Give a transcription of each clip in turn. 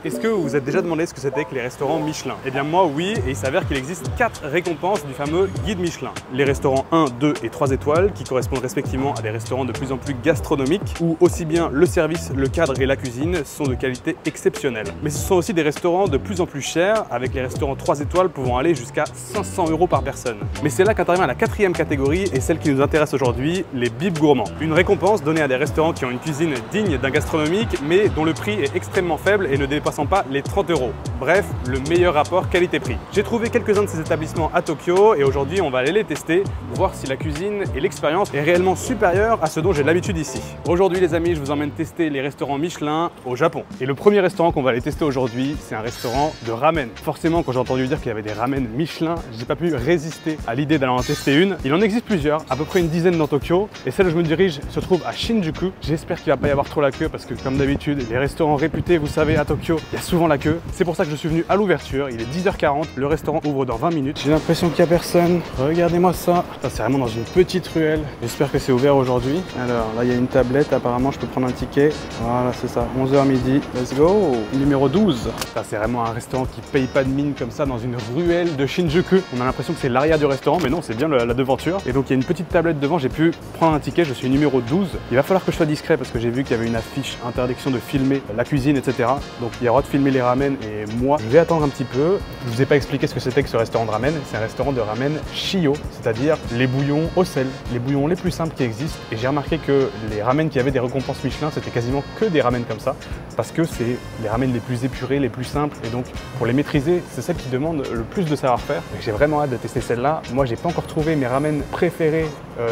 Est-ce que vous vous êtes déjà demandé ce que c'était que les restaurants Michelin? Eh bien moi oui, et il s'avère qu'il existe 4 récompenses du fameux guide Michelin. Les restaurants 1, 2 et 3 étoiles qui correspondent respectivement à des restaurants de plus en plus gastronomiques où aussi bien le service, le cadre et la cuisine sont de qualité exceptionnelle. Mais ce sont aussi des restaurants de plus en plus chers avec les restaurants 3 étoiles pouvant aller jusqu'à 500 € par personne. Mais c'est là qu'intervient la 4e catégorie et celle qui nous intéresse aujourd'hui, les bibs gourmands. Une récompense donnée à des restaurants qui ont une cuisine digne d'un gastronomique mais dont le prix est extrêmement faible et ne dépassant pas les 30 €. Bref, le meilleur rapport qualité-prix. J'ai trouvé quelques-uns de ces établissements à Tokyo et aujourd'hui on va aller les tester, voir si la cuisine et l'expérience est réellement supérieure à ce dont j'ai l'habitude ici. Aujourd'hui les amis, je vous emmène tester les restaurants Michelin au Japon. Et le premier restaurant qu'on va aller tester aujourd'hui, c'est un restaurant de ramen. Forcément, quand j'ai entendu dire qu'il y avait des ramen Michelin, j'ai pas pu résister à l'idée d'aller en tester une. Il en existe plusieurs, à peu près une dizaine dans Tokyo, et celle où je me dirige se trouve à Shinjuku. J'espère qu'il va pas y avoir trop la queue parce que comme d'habitude, les restaurants réputés, vous savez, à Tokyo, il y a souvent la queue. C'est pour ça que je suis venu à l'ouverture, il est 10h40, le restaurant ouvre dans 20 minutes. J'ai l'impression qu'il n'y a personne. Regardez-moi ça. C'est vraiment dans une petite ruelle. J'espère que c'est ouvert aujourd'hui. Alors là, il y a une tablette, apparemment je peux prendre un ticket. Voilà, c'est ça, 11h midi. Let's go. Numéro 12. Ça, c'est vraiment un restaurant qui paye pas de mine comme ça dans une ruelle de Shinjuku. On a l'impression que c'est l'arrière du restaurant, mais non, c'est bien la devanture. Et donc il y a une petite tablette devant, j'ai pu prendre un ticket, je suis numéro 12. Il va falloir que je sois discret parce que j'ai vu qu'il y avait une affiche interdiction de filmer la cuisine, etc. Donc il y a le droit de filmer les ramen et moi, je vais attendre un petit peu. Je vous ai pas expliqué ce que c'était que ce restaurant de ramen. C'est un restaurant de ramen Shio, c'est-à-dire les bouillons au sel, les bouillons les plus simples qui existent. Et j'ai remarqué que les ramen qui avaient des récompenses Michelin, c'était quasiment que des ramen comme ça, parce que c'est les ramen les plus épurés, les plus simples. Et donc pour les maîtriser, c'est celle qui demande le plus de savoir-faire. J'ai vraiment hâte de tester celle-là. Moi, j'ai pas encore trouvé mes ramen préférés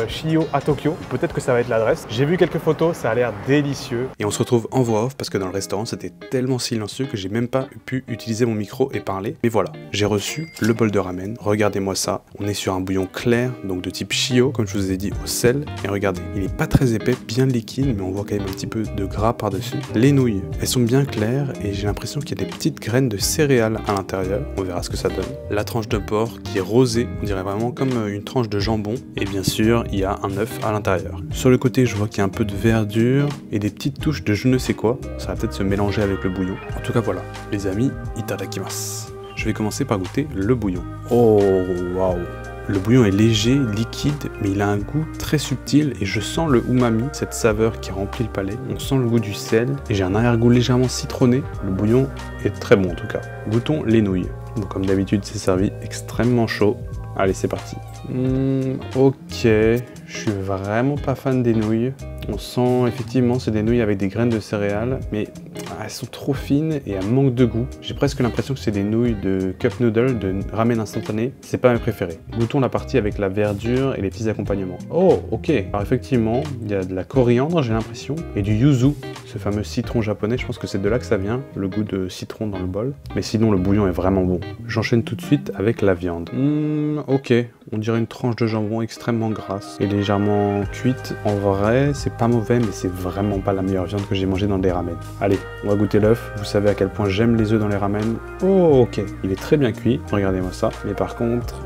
Shio à Tokyo. Peut-être que ça va être l'adresse. J'ai vu quelques photos, ça a l'air délicieux. Et on se retrouve en voix off parce que dans le restaurant, c'était tellement silencieux que j'ai même pas pu utiliser mon micro et parler. Mais voilà, j'ai reçu le bol de ramen. Regardez-moi ça. On est sur un bouillon clair, donc de type Shio, comme je vous ai dit, au sel. Et regardez, il est pas très épais, bien liquide, mais on voit quand même un petit peu de gras par-dessus. Les nouilles, elles sont bien claires et j'ai l'impression qu'il y a des petites graines de céréales à l'intérieur. On verra ce que ça donne. La tranche de porc qui est rosée, on dirait vraiment comme une tranche de jambon. Et bien sûr, il y a un œuf à l'intérieur. Sur le côté, je vois qu'il y a un peu de verdure et des petites touches de je ne sais quoi. Ça va peut-être se mélanger avec le bouillon. En tout cas, voilà. Les amis, itadakimasu. Je vais commencer par goûter le bouillon. Oh, waouh! Le bouillon est léger, liquide, mais il a un goût très subtil et je sens le umami, cette saveur qui remplit le palais. On sent le goût du sel et j'ai un arrière-goût légèrement citronné. Le bouillon est très bon en tout cas. Goûtons les nouilles. Donc, comme d'habitude, c'est servi extrêmement chaud. Allez, c'est parti. Ok, je suis vraiment pas fan des nouilles. On sent effectivement c'est des nouilles avec des graines de céréales, mais elles sont trop fines et elles manquent de goût. J'ai presque l'impression que c'est des nouilles de cup noodle, de ramen instantané. C'est pas mes préférés. Goûtons la partie avec la verdure et les petits accompagnements. Oh, ok. Alors effectivement, il y a de la coriandre, j'ai l'impression, et du yuzu, ce fameux citron japonais. Je pense que c'est de là que ça vient, le goût de citron dans le bol. Mais sinon, le bouillon est vraiment bon. J'enchaîne tout de suite avec la viande. Ok. On dirait une tranche de jambon extrêmement grasse et légèrement cuite. En vrai, c'est pas mauvais, mais c'est vraiment pas la meilleure viande que j'ai mangée dans des ramen. Allez, on va goûter l'œuf. Vous savez à quel point j'aime les œufs dans les ramen. Oh, ok. Il est très bien cuit. Regardez-moi ça. Mais par contre,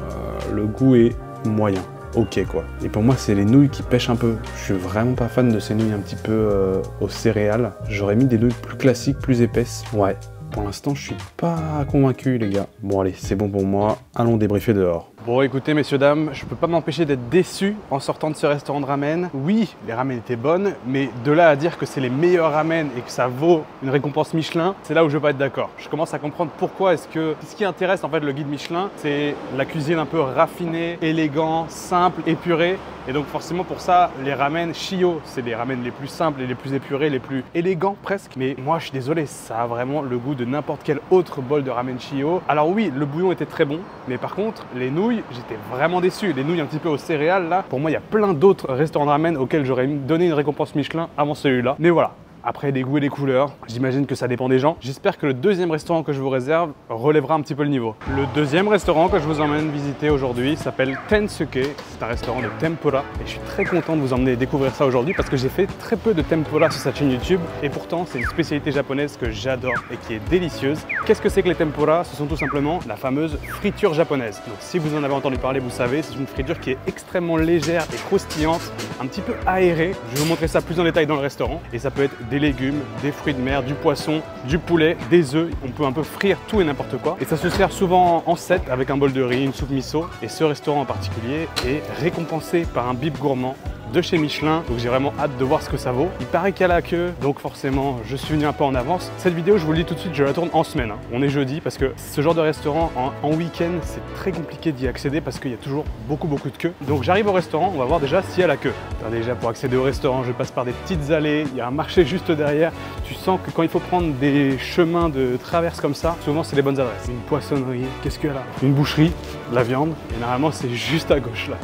le goût est moyen. Ok quoi. Et pour moi, c'est les nouilles qui pêchent un peu. Je suis vraiment pas fan de ces nouilles un petit peu aux céréales. J'aurais mis des nouilles plus classiques, plus épaisses. Ouais. Pour l'instant, je suis pas convaincu, les gars. Bon, allez, c'est bon pour moi. Allons débriefer dehors. Bon, écoutez, messieurs, dames, je peux pas m'empêcher d'être déçu en sortant de ce restaurant de ramen. Oui, les ramen étaient bonnes, mais de là à dire que c'est les meilleurs ramen et que ça vaut une récompense Michelin, c'est là où je veux pas être d'accord. Je commence à comprendre pourquoi est-ce que ce qui intéresse en fait le guide Michelin, c'est la cuisine un peu raffinée, élégant, simple, épurée. Et donc forcément pour ça, les ramen Shio, c'est les ramen les plus simples et les plus épurés, les plus élégants presque. Mais moi, je suis désolé, ça a vraiment le goût de n'importe quel autre bol de ramen Shio. Alors oui, le bouillon était très bon, mais par contre, les nouilles, j'étais vraiment déçu. Les nouilles un petit peu aux céréales, là, pour moi, il y a plein d'autres restaurants de ramen auxquels j'aurais donné une récompense Michelin avant celui-là. Mais voilà. Après, les goûts et les couleurs, j'imagine que ça dépend des gens. J'espère que le deuxième restaurant que je vous réserve relèvera un petit peu le niveau. Le deuxième restaurant que je vous emmène visiter aujourd'hui s'appelle Tensuke. C'est un restaurant de tempura et je suis très content de vous emmener découvrir ça aujourd'hui parce que j'ai fait très peu de tempura sur cette chaîne YouTube et pourtant c'est une spécialité japonaise que j'adore et qui est délicieuse. Qu'est-ce que c'est que les tempura? Ce sont tout simplement la fameuse friture japonaise. Donc si vous en avez entendu parler, vous savez, c'est une friture qui est extrêmement légère et croustillante, un petit peu aérée. Je vais vous montrer ça plus en détail dans le restaurant et ça peut être des légumes, des fruits de mer, du poisson, du poulet, des œufs. On peut un peu frire tout et n'importe quoi. Et ça se sert souvent en set avec un bol de riz, une soupe miso. Et ce restaurant en particulier est récompensé par un bip gourmand de chez Michelin, donc j'ai vraiment hâte de voir ce que ça vaut. Il paraît qu'il y a la queue, donc forcément je suis venu un peu en avance. Cette vidéo, je vous le dis tout de suite, je la tourne en semaine. On est jeudi parce que ce genre de restaurant en week-end, c'est très compliqué d'y accéder parce qu'il y a toujours beaucoup de queues. Donc j'arrive au restaurant, on va voir déjà s'il y a la queue. Alors déjà pour accéder au restaurant, je passe par des petites allées, il y a un marché juste derrière. Tu sens que quand il faut prendre des chemins de traverse comme ça, souvent c'est les bonnes adresses. Une poissonnerie, qu'est-ce qu'il y a là? Une boucherie, la viande, et normalement c'est juste à gauche là.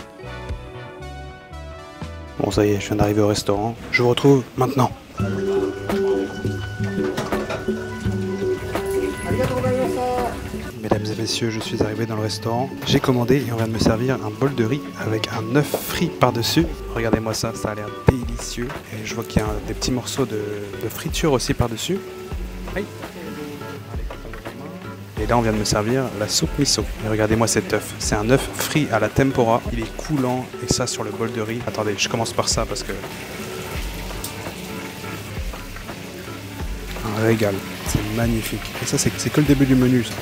Bon, ça y est, je viens d'arriver au restaurant. Je vous retrouve maintenant. Mesdames et messieurs, je suis arrivé dans le restaurant. J'ai commandé et on vient de me servir un bol de riz avec un œuf frit par-dessus. Regardez-moi ça, ça a l'air délicieux. Et je vois qu'il y a des petits morceaux de friture aussi par-dessus. Aïe. Et là, on vient de me servir la soupe miso. Et regardez-moi cet œuf. C'est un œuf frit à la tempura. Il est coulant. Et ça sur le bol de riz. Attendez, je commence par ça parce que... un régal. C'est magnifique. Et ça, c'est que le début du menu, ça.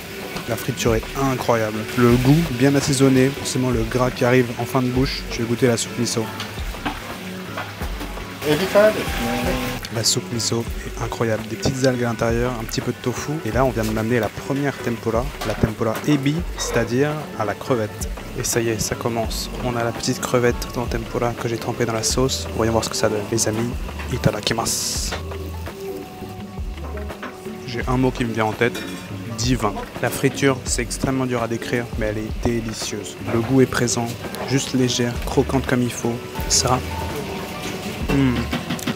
La friture est incroyable. Le goût, bien assaisonné. Forcément, le gras qui arrive en fin de bouche. Je vais goûter la soupe miso. La soupe miso est incroyable, des petites algues à l'intérieur, un petit peu de tofu. Et là, on vient de m'amener la première tempura, la tempura ebi, c'est-à-dire à la crevette. Et ça y est, ça commence. On a la petite crevette dans le tempura que j'ai trempée dans la sauce. Voyons voir ce que ça donne. Les amis, itadakimasu. J'ai un mot qui me vient en tête. Divin. La friture, c'est extrêmement dur à décrire, mais elle est délicieuse. Le goût est présent, juste légère, croquante comme il faut. Ça...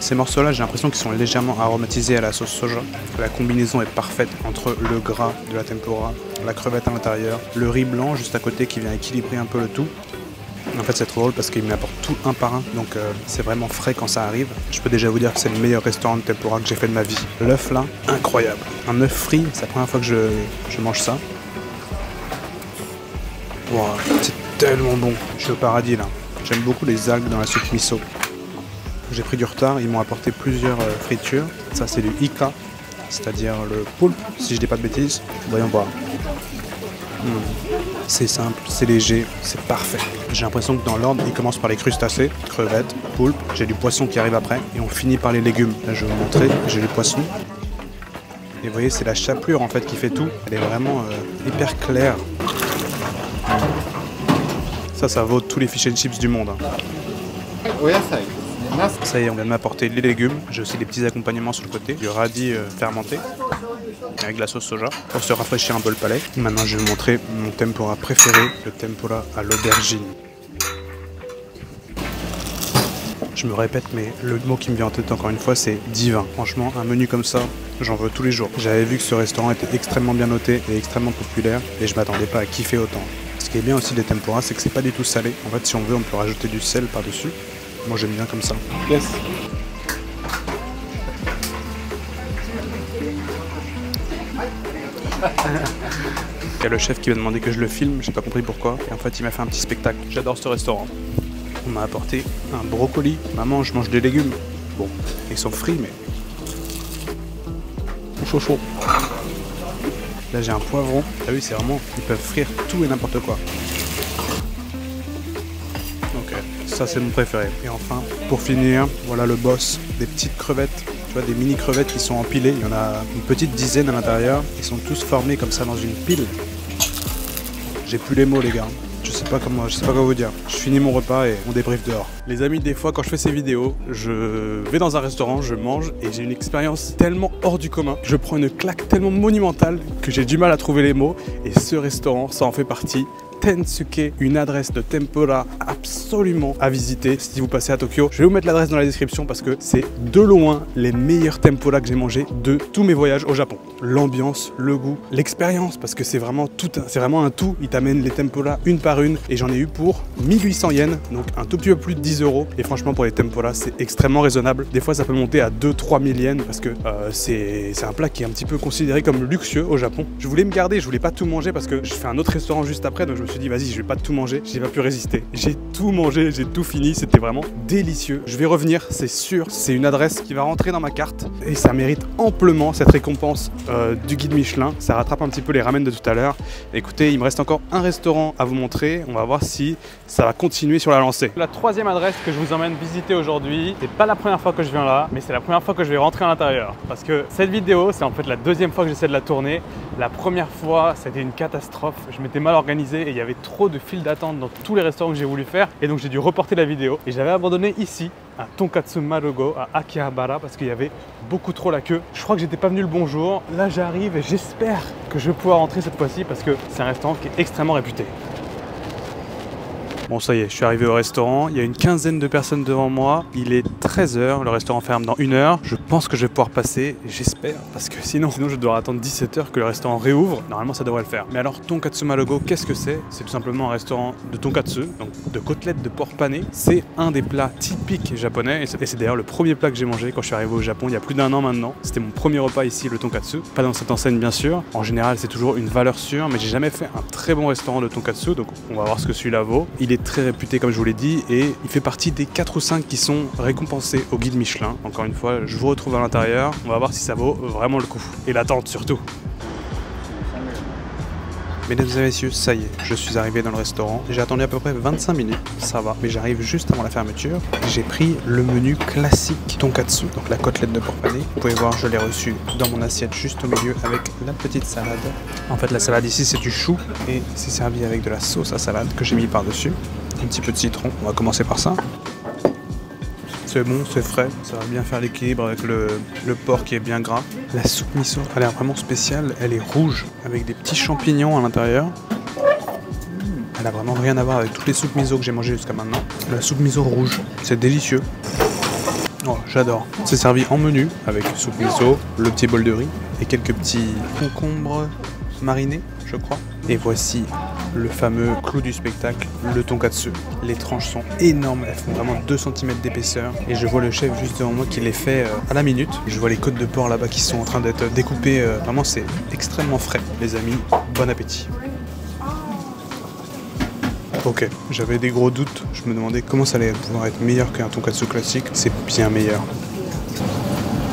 Ces morceaux-là, j'ai l'impression qu'ils sont légèrement aromatisés à la sauce soja. La combinaison est parfaite entre le gras de la tempura, la crevette à l'intérieur, le riz blanc juste à côté qui vient équilibrer un peu le tout. En fait, c'est trop drôle parce qu'il m'apporte tout un par un, donc c'est vraiment frais quand ça arrive. Je peux déjà vous dire que c'est le meilleur restaurant de tempura que j'ai fait de ma vie. L'œuf là, incroyable. Un œuf frit, c'est la première fois que je mange ça. Wow, c'est tellement bon. Je suis au paradis là. J'aime beaucoup les algues dans la soupe miso. J'ai pris du retard, ils m'ont apporté plusieurs fritures. Ça c'est du ika, c'est-à-dire le poulpe, si je dis pas de bêtises. Voyons voir. C'est simple, c'est léger, c'est parfait. J'ai l'impression que dans l'ordre, ils commencent par les crustacés, crevettes, poulpe. J'ai du poisson qui arrive après et on finit par les légumes. Là je vais vous montrer, j'ai du poisson. Et vous voyez, c'est la chapelure en fait qui fait tout. Elle est vraiment hyper claire. Ça vaut tous les fish and chips du monde. Ça y est, on vient de m'apporter les légumes. J'ai aussi des petits accompagnements sur le côté. Du radis fermenté avec de la sauce soja pour se rafraîchir un peu le palais. Maintenant, je vais vous montrer mon tempura préféré, le tempura à l'aubergine. Je me répète, mais le mot qui me vient en tête encore une fois, c'est divin. Franchement, un menu comme ça, j'en veux tous les jours. J'avais vu que ce restaurant était extrêmement bien noté et extrêmement populaire et je m'attendais pas à kiffer autant. Ce qui est bien aussi des tempura, c'est que c'est pas du tout salé. En fait, si on veut, on peut rajouter du sel par-dessus. Moi j'aime bien comme ça. Yes. Il y a le chef qui m'a demandé que je le filme, j'ai pas compris pourquoi. Et en fait il m'a fait un petit spectacle. J'adore ce restaurant. On m'a apporté un brocoli. Maman, je mange des légumes. Bon, ils sont frits mais... chaud. Là j'ai un poivron. Ah oui, c'est vraiment... ils peuvent frire tout et n'importe quoi. Ça c'est mon préféré. Et enfin, pour finir, voilà le boss, des petites crevettes. Tu vois, des mini crevettes qui sont empilées. Il y en a une petite dizaine à l'intérieur. Ils sont tous formés comme ça dans une pile. J'ai plus les mots les gars. Je sais pas quoi vous dire. Je finis mon repas et on débriefe dehors. Les amis, des fois quand je fais ces vidéos, je vais dans un restaurant, je mange et j'ai une expérience tellement hors du commun. Je prends une claque tellement monumentale que j'ai du mal à trouver les mots. Et ce restaurant, ça en fait partie. Tensuke, une adresse de tempura absolument à visiter si vous passez à Tokyo. Je vais vous mettre l'adresse dans la description parce que c'est de loin les meilleurs tempura que j'ai mangé de tous mes voyages au Japon. L'ambiance, le goût, l'expérience parce que c'est vraiment un tout. Ils t'amènent les tempura une par une et j'en ai eu pour 1800 yens, donc un tout petit peu plus de 10 €. Et franchement pour les tempura c'est extrêmement raisonnable. Des fois ça peut monter à 2-3 000 yens parce que c'est un plat qui est un petit peu considéré comme luxueux au Japon. Je voulais me garder, je voulais pas tout manger parce que je fais un autre restaurant juste après, donc je me suis suis dit vas-y, je vais pas tout manger, j'ai pas pu résister. J'ai tout mangé, j'ai tout fini, c'était vraiment délicieux. Je vais revenir, c'est sûr, c'est une adresse qui va rentrer dans ma carte et ça mérite amplement cette récompense du guide Michelin. Ça rattrape un petit peu les ramen de tout à l'heure. Écoutez, il me reste encore un restaurant à vous montrer, on va voir si ça va continuer sur la lancée. La troisième adresse que je vous emmène visiter aujourd'hui, c'est pas la première fois que je viens là, mais c'est la première fois que je vais rentrer à l'intérieur. Parce que cette vidéo, c'est en fait la deuxième fois que j'essaie de la tourner. La première fois, c'était une catastrophe. Je m'étais mal organisé et il y avait trop de files d'attente dans tous les restaurants que j'ai voulu faire. Et donc j'ai dû reporter la vidéo. Et j'avais abandonné ici, à Tonkatsu Marugo, à Akihabara, parce qu'il y avait beaucoup trop la queue. Je crois que j'étais pas venu le bon jour. Là, j'arrive et j'espère que je vais pouvoir rentrer cette fois-ci parce que c'est un restaurant qui est extrêmement réputé. Bon, ça y est, je suis arrivé au restaurant. Il y a une quinzaine de personnes devant moi. Il est 13 h, le restaurant ferme dans 1 heure. Je pense que je vais pouvoir passer, j'espère, parce que sinon je dois attendre 17 h que le restaurant réouvre. Normalement, ça devrait le faire. Mais alors, Tonkatsu Marugo, qu'est-ce que c'est? C'est tout simplement un restaurant de tonkatsu, donc de côtelettes de porc pané. C'est un des plats typiques japonais et c'est d'ailleurs le premier plat que j'ai mangé quand je suis arrivé au Japon il y a plus d'1 an maintenant. C'était mon premier repas ici, le tonkatsu. Pas dans cette enseigne, bien sûr. En général, c'est toujours une valeur sûre, mais j'ai jamais fait un très bon restaurant de tonkatsu, donc on va voir ce que celui-là vaut. Il est très réputé comme je vous l'ai dit et il fait partie des 4 ou 5 qui sont récompensés au guide Michelin. Encore une fois, je vous retrouve à l'intérieur, on va voir si ça vaut vraiment le coup. Et l'attente surtout. Mesdames et messieurs, ça y est, je suis arrivé dans le restaurant. J'ai attendu à peu près 25 minutes, ça va, mais j'arrive juste avant la fermeture. J'ai pris le menu classique tonkatsu, donc la côtelette de porc pané. Vous pouvez voir, je l'ai reçu dans mon assiette juste au milieu avec la petite salade. En fait, la salade ici, c'est du chou et c'est servi avec de la sauce à salade que j'ai mis par-dessus. Un petit peu de citron, on va commencer par ça. C'est bon, c'est frais, ça va bien faire l'équilibre avec le porc qui est bien gras. La soupe miso a l'air vraiment spéciale, elle est rouge avec des petits champignons à l'intérieur. Elle a vraiment rien à voir avec toutes les soupes miso que j'ai mangées jusqu'à maintenant. La soupe miso rouge, c'est délicieux. Oh, j'adore. C'est servi en menu avec soupe miso, le petit bol de riz et quelques petits concombres marinés, je crois. Et voici le fameux clou du spectacle, le tonkatsu. Les tranches sont énormes, elles font vraiment 2 cm d'épaisseur. Et je vois le chef juste devant moi qui les fait à la minute. Je vois les côtes de porc là-bas qui sont en train d'être découpées. Vraiment, c'est extrêmement frais. Les amis, bon appétit. Ok, j'avais des gros doutes. Je me demandais comment ça allait pouvoir être meilleur qu'un tonkatsu classique. C'est bien meilleur.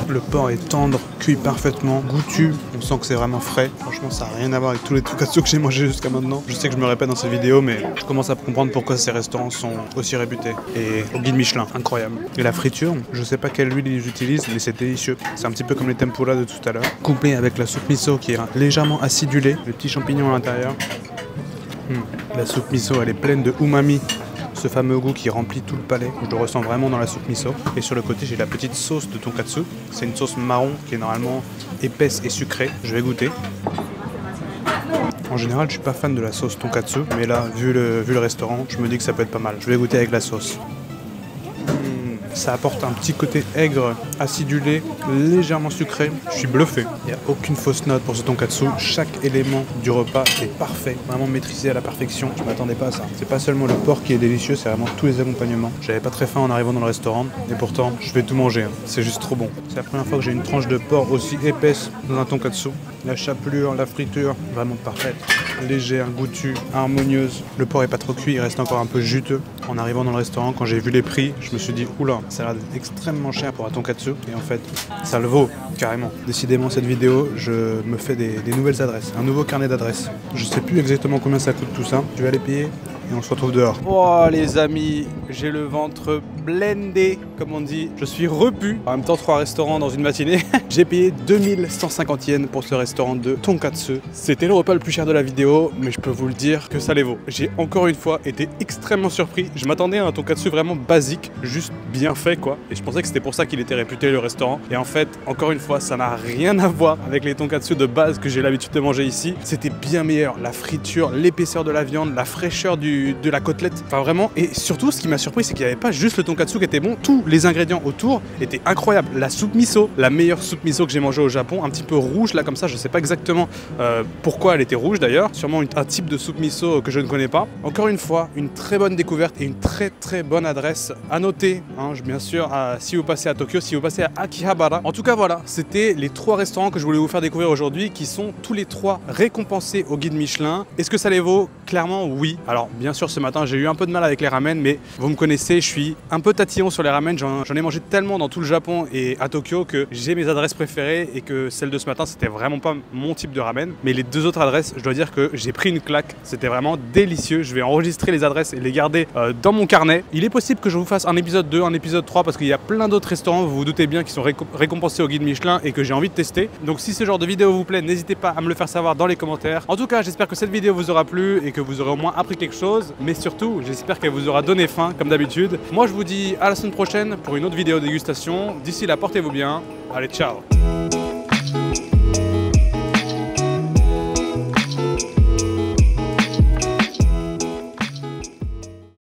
Le porc est tendre, cuit parfaitement, goûtu, on sent que c'est vraiment frais. Franchement, ça n'a rien à voir avec tous les tonkatsu que j'ai mangé jusqu'à maintenant. Je sais que je me répète dans cette vidéo, mais je commence à comprendre pourquoi ces restaurants sont aussi réputés. Et au guide Michelin, incroyable. Et la friture, je sais pas quelle huile ils utilisent, mais c'est délicieux. C'est un petit peu comme les tempura de tout à l'heure. Couplé avec la soupe miso qui est légèrement acidulée, les petits champignons à l'intérieur. La soupe miso, elle est pleine de umami. Ce fameux goût qui remplit tout le palais, je le ressens vraiment dans la soupe miso. Et sur le côté, j'ai la petite sauce de tonkatsu. C'est une sauce marron qui est normalement épaisse et sucrée. Je vais goûter. En général, je suis pas fan de la sauce tonkatsu, mais là, vu le restaurant, je me dis que ça peut être pas mal. Je vais goûter avec la sauce. Ça apporte un petit côté aigre, acidulé, légèrement sucré. Je suis bluffé. Il n'y a aucune fausse note pour ce tonkatsu. Chaque élément du repas est parfait, vraiment maîtrisé à la perfection. Je m'attendais pas à ça. C'est pas seulement le porc qui est délicieux, c'est vraiment tous les accompagnements. J'avais pas très faim en arrivant dans le restaurant, et pourtant, je vais tout manger. C'est juste trop bon. C'est la première fois que j'ai une tranche de porc aussi épaisse dans un tonkatsu. La chapelure, la friture, vraiment parfaite. Légère, goûtue, harmonieuse. Le porc est pas trop cuit, il reste encore un peu juteux. En arrivant dans le restaurant, quand j'ai vu les prix, je me suis dit, oula, ça a l'air d'être extrêmement cher pour un tonkatsu. Et en fait, ça le vaut, carrément. Décidément, cette vidéo, je me fais des nouvelles adresses, un nouveau carnet d'adresses. Je sais plus exactement combien ça coûte tout ça. Je vais aller payer et on se retrouve dehors. Oh les amis, j'ai le ventre blindé, comme on dit. Je suis repu. En même temps, 3 restaurants dans une matinée. J'ai payé 2150 yens pour ce restaurant de tonkatsu. C'était le repas le plus cher de la vidéo, mais je peux vous le dire que ça les vaut. J'ai encore une fois été extrêmement surpris. Je m'attendais à un tonkatsu vraiment basique, juste bien fait quoi. Et je pensais que c'était pour ça qu'il était réputé le restaurant. Et en fait, encore une fois, ça n'a rien à voir avec les tonkatsu de base que j'ai l'habitude de manger ici. C'était bien meilleur. La friture, l'épaisseur de la viande, la fraîcheur de la côtelette. Enfin vraiment. Et surtout, ce qui m'a surpris, c'est qu'il n'y avait pas juste le tonkatsu qui était bon. Tous les ingrédients autour étaient incroyables. La soupe miso, la meilleure soupe miso que j'ai mangée au Japon, un petit peu rouge là comme ça. Je sais pas exactement pourquoi elle était rouge d'ailleurs. Sûrement un type de soupe miso que je ne connais pas. Encore une fois, une très bonne découverte et une très bonne adresse à noter. Hein, bien sûr, si vous passez à Tokyo, si vous passez à Akihabara. En tout cas, voilà, c'était les 3 restaurants que je voulais vous faire découvrir aujourd'hui, qui sont tous les 3 récompensés au guide Michelin. Est-ce que ça les vaut? clairement oui. Alors bien sûr ce matin j'ai eu un peu de mal avec les ramen, mais vous me connaissez, je suis un peu tatillon sur les ramen, j'en ai mangé tellement dans tout le Japon et à Tokyo que j'ai mes adresses préférées et que celle de ce matin c'était vraiment pas mon type de ramen. Mais les deux autres adresses, je dois dire que j'ai pris une claque, c'était vraiment délicieux. Je vais enregistrer les adresses et les garder dans mon carnet. Il est possible que je vous fasse un épisode 2, un épisode 3 parce qu'il y a plein d'autres restaurants, vous vous doutez bien, qui sont récompensés au guide Michelin et que j'ai envie de tester. Donc si ce genre de vidéo vous plaît, n'hésitez pas à me le faire savoir dans les commentaires. En tout cas, j'espère que cette vidéo vous aura plu et que vous aurez au moins appris quelque chose. Mais surtout, j'espère qu'elle vous aura donné faim comme d'habitude. Moi, je vous dis à la semaine prochaine pour une autre vidéo dégustation. D'ici là, portez-vous bien. Allez, ciao!